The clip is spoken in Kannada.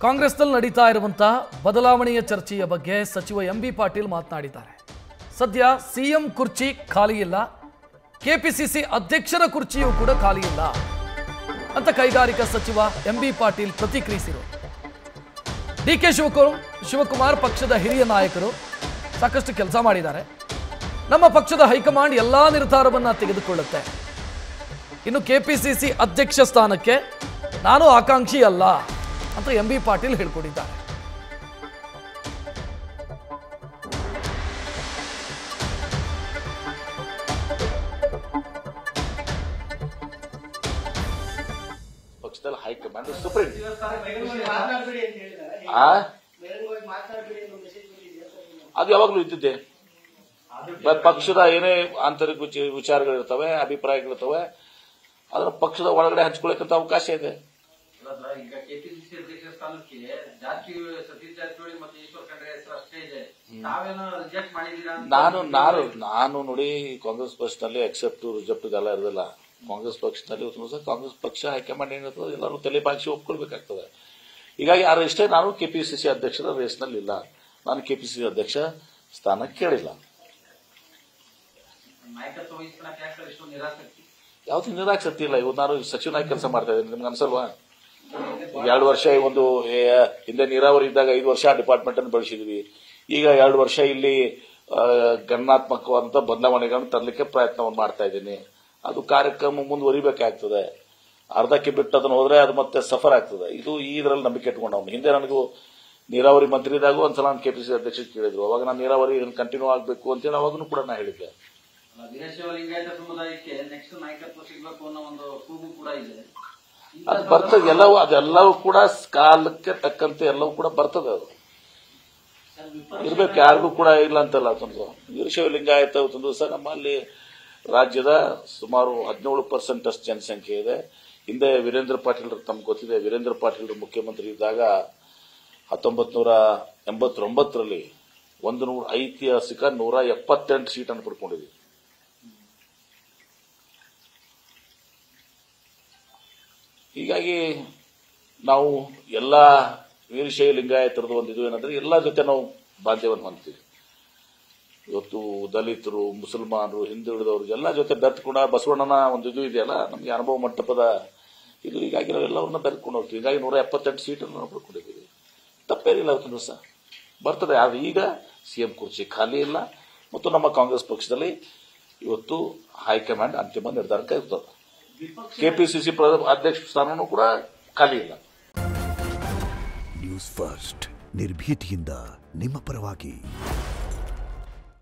ಕಾಂಗ್ರೆಸ್ನಲ್ಲಿ ನಡೀತಾ ಇರುವಂತಹ ಬದಲಾವಣೆಯ ಚರ್ಚೆಯ ಬಗ್ಗೆ ಸಚಿವ ಎಂಬಿ ಪಾಟೀಲ್ ಮಾತನಾಡಿದ್ದಾರೆ. ಸದ್ಯ ಸಿಎಂ ಕುರ್ಚಿ ಖಾಲಿ ಇಲ್ಲ, ಕೆಪಿಸಿಸಿ ಅಧ್ಯಕ್ಷರ ಕುರ್ಚಿಯೂ ಕೂಡ ಖಾಲಿ ಇಲ್ಲ ಅಂತ ಕೈಗಾರಿಕಾ ಸಚಿವ ಎಂಬಿ ಪಾಟೀಲ್ ಪ್ರತಿಕ್ರಿಯಿಸಿದರು. ಡಿಕೆ ಶಿವಕುಮಾರ್ ಪಕ್ಷದ ಹಿರಿಯ ನಾಯಕರು ಸಾಕಷ್ಟು ಕೆಲಸ ಮಾಡಿದ್ದಾರೆ. ನಮ್ಮ ಪಕ್ಷದ ಹೈಕಮಾಂಡ್ ಎಲ್ಲಾ ನಿರ್ಧಾರವನ್ನ ತೆಗೆದುಕೊಳ್ಳುತ್ತೆ. ಇನ್ನು ಕೆಪಿಸಿಸಿ ಅಧ್ಯಕ್ಷ ಸ್ಥಾನಕ್ಕೆ ನಾನು ಆಕಾಂಕ್ಷಿ ಅಲ್ಲ ಅಂತ ಎಂಬಿ ಪಾಟೀಲ್ ಹೇಳಿಕೊಂಡಿದ್ದಾರೆ. ಪಕ್ಷದಲ್ಲಿ ಹೈಕಮಾಂಡ್ ಸುಪ್ರೀಂ ಅದು ಯಾವಾಗಲೂ ಇದ್ದಿದ್ದೆ. ಪಕ್ಷದ ಏನೇ ಆಂತರಿಕ ವಿಚಾರಗಳಿರ್ತವೆ, ಅಭಿಪ್ರಾಯಗಳಿರ್ತವೆ, ಅದರ ಪಕ್ಷದ ಒಳಗಡೆ ಹಂಚ್ಕೊಳ್ಳಿಕ್ಕಂತ ಅವಕಾಶ ಇದೆ. ಈಗ ಕೆಪಿಸಿಸಿ ಅಧ್ಯಕ್ಷ ಸ್ಥಾನಕ್ಕೆ ಸತೀಶ್ ಜಾರಕಿಹೊಳಿ ಮತ್ತು ಈಶ್ವರ್ ಖಂಡ್ರೆ ಹೆಸರು ಅಷ್ಟೇ ಇದೆ. ತಾವೇನೋ ರಿಜೆಕ್ಟ್ ಮಾಡಿದೀರಾ? ನಾನು ನೋಡಿ, ಕಾಂಗ್ರೆಸ್ ಪಕ್ಷದಲ್ಲಿ ಅಕ್ಸೆಪ್ಟ್ ರಿಜೆಕ್ಟ್ ಇದೆಲ್ಲ ಇರೋದಿಲ್ಲ. ಕಾಂಗ್ರೆಸ್ ಪಕ್ಷದಲ್ಲಿ ಕಾಂಗ್ರೆಸ್ ಪಕ್ಷ ಹೈಕಮಾಂಡ್ ಏನಿರ್ತದೆ ಎಲ್ಲರೂ ತಲೆ ಬಾಗಿಸಿ ಒಪ್ಕೊಳ್ಬೇಕಾಗ್ತದೆ. ಹೀಗಾಗಿ ಆ ಇಷ್ಟೇ, ನಾನು ಕೆಪಿಸಿಸಿ ಅಧ್ಯಕ್ಷರ ರೇಸ್ನಲ್ಲಿ ಇಲ್ಲ. ನಾನು ಕೆಪಿಸಿಸಿ ಅಧ್ಯಕ್ಷ ಸ್ಥಾನ ಕೇಳಿಲ್ಲ. ನಾಯಕತ್ವ ವಹಿಸ್ಕೊಳಕ್ಕೆ ಯಾಕೆ ಇಷ್ಟು ನಿರಾಸಕ್ತಿ? ಯಾವ್ದು ನಿರಾಸಕ್ತಿ ಇಲ್ಲ. ಇವತ್ತು ನಾನು ಸಚಿವನಾಗಿ ಕೆಲಸ ಮಾಡ್ತಾ ಇದ್ದೀನಿ, ನಿಮ್ಗೆ ಅನ್ಸಲ್ವಾ? 2 ವರ್ಷ ಒಂದು ಹಿಂದೆ ನೀರಾವರಿ ಇದ್ದಾಗ 5 ವರ್ಷ ಡಿಪಾರ್ಟ್ಮೆಂಟ್ ಅನ್ನು ಬೆಳೆಸಿದ್ವಿ. ಈಗ 2 ವರ್ಷ ಇಲ್ಲಿ ಗಣನಾತ್ಮಕವಾದಂತಹ ಬದಲಾವಣೆಗಳನ್ನು ತರಲಿಕ್ಕೆ ಪ್ರಯತ್ನವನ್ನು ಮಾಡ್ತಾ ಇದ್ದೀನಿ. ಅದು ಕಾರ್ಯಕ್ರಮ ಮುಂದುವರಿಬೇಕಾಗ್ತದೆ. ಅರ್ಧಕ್ಕೆ ಬಿಟ್ಟು ಅದನ್ನು ಹೋದ್ರೆ ಅದು ಮತ್ತೆ ಸಫರ್ ಆಗ್ತದೆ. ಇದರಲ್ಲಿ ನಂಬಿಕೆ ಇಟ್ಕೊಂಡವನು. ಹಿಂದೆ ನನಗೂ ನೀರಾವರಿ ಮಂತ್ರಿ ಇದ್ದಾಗ ಒಂದ್ಸಲ ನಾನು ಕೆಪಿಸಿಸಿ ಅಧ್ಯಕ್ಷ ಕೇಳಿದ್ರು. ಅವಾಗ ನಾನು ನೀರಾವರಿ ಕಂಟಿನ್ಯೂ ಆಗಬೇಕು ಅಂತೇಳಿ ಅವಾಗೂ ಕೂಡ ನಾನು ಹೇಳಿದ್ದೆ. ವೀರಶೈವ ಲಿಂಗಾಯತ ಸಮುದಾಯಕ್ಕೆ ನೆಕ್ಸ್ಟ್ ನಾಯಕತ್ವ ಸಿಗಬೇಕು ಅನ್ನೋ ಒಂದು ಕೂಗು ಕೂಡ ಇದೆ. ಅದು ಬರ್ತದೆ. ಅದೆಲ್ಲವೂ ಕೂಡ ಕಾಲಕ್ಕೆ ತಕ್ಕಂತೆ ಎಲ್ಲವೂ ಕೂಡ ಬರ್ತದೆ. ಅದು ಇರ್ಬೇಕು, ಯಾರಿಗೂ ಕೂಡ ಇಲ್ಲ ಅಂತಲ್ಲ. ವೀರಶೈವ ಲಿಂಗಾಯತ ಒಂದು ದಿವಸ ನಮ್ಮಲ್ಲಿ ರಾಜ್ಯದ ಸುಮಾರು 17% ಅಷ್ಟು ಜನಸಂಖ್ಯೆ ಇದೆ. ಹಿಂದೆ ವೀರೇಂದ್ರ ಪಾಟೀಲ್ ತಮ್ಗೆ ಗೊತ್ತಿದೆ, ವೀರೇಂದ್ರ ಪಾಟೀಲ್ ಮುಖ್ಯಮಂತ್ರಿ ಇದ್ದಾಗ 1989ರಲ್ಲಿ ಐತಿಹಾಸಿಕ 178 ಸೀಟನ್ನು ಪಡ್ಕೊಂಡಿದ್ವಿ. ಹೀಗಾಗಿ ನಾವು ಎಲ್ಲ ವೀರಶೈವ ಲಿಂಗಾಯತರದ್ದು ಒಂದು ಇದು ಏನಂದ್ರೆ ಎಲ್ಲ ಜೊತೆ ನಾವು ಬಾಂಧವ್ಯವನ್ನು ಹೊಂದ್ತೀವಿ. ಇವತ್ತು ದಲಿತರು, ಮುಸಲ್ಮಾನರು, ಹಿಂದುಳಿದವರು ಎಲ್ಲ ಜೊತೆ ಬೆರೆತುಕೊಂಡ ಬಸವಣ್ಣನ ಒಂದು ಇದು ಇದೆಯಲ್ಲ, ನಮಗೆ ಅನುಭವ ಮಂಟಪದ ಇದು. ಹೀಗಾಗಿ ನಾವು ಎಲ್ಲವನ್ನ ಬೆರೆತ್ಕೊಂಡು ಹೋಗ್ತೀವಿ. ಹೀಗಾಗಿ 178 ಸೀಟನ್ನು ನಾವು ಪಡ್ಕೊಂಡಿದ್ದೀವಿ. ತಪ್ಪೇನಿಲ್ಲ. ಅವತ್ತು ದಿವಸ ಬರ್ತದೆ. ಆದ್ರೆ ಈಗ ಸಿಎಂ ಕುರ್ಚಿ ಖಾಲಿ ಇಲ್ಲ ಮತ್ತು ನಮ್ಮ ಕಾಂಗ್ರೆಸ್ ಪಕ್ಷದಲ್ಲಿ ಇವತ್ತು ಹೈಕಮಾಂಡ್ ಅಂತಿಮ ನಿರ್ಧಾರ ಕೈಗೊಳ್ಳುತ್ತದೆ. ಕೆಪಿಸಿಸಿ ಅಧ್ಯಕ್ಷ ಸ್ಥಾನನೂ ಕೂಡ ಖಾಲಿ ಇಲ್ಲ. ನ್ಯೂಸ್ ಫಸ್ಟ್ ನಿರ್ಭೀತಿಯಿಂದ ನಿಮ್ಮ ಪರವಾಗಿ.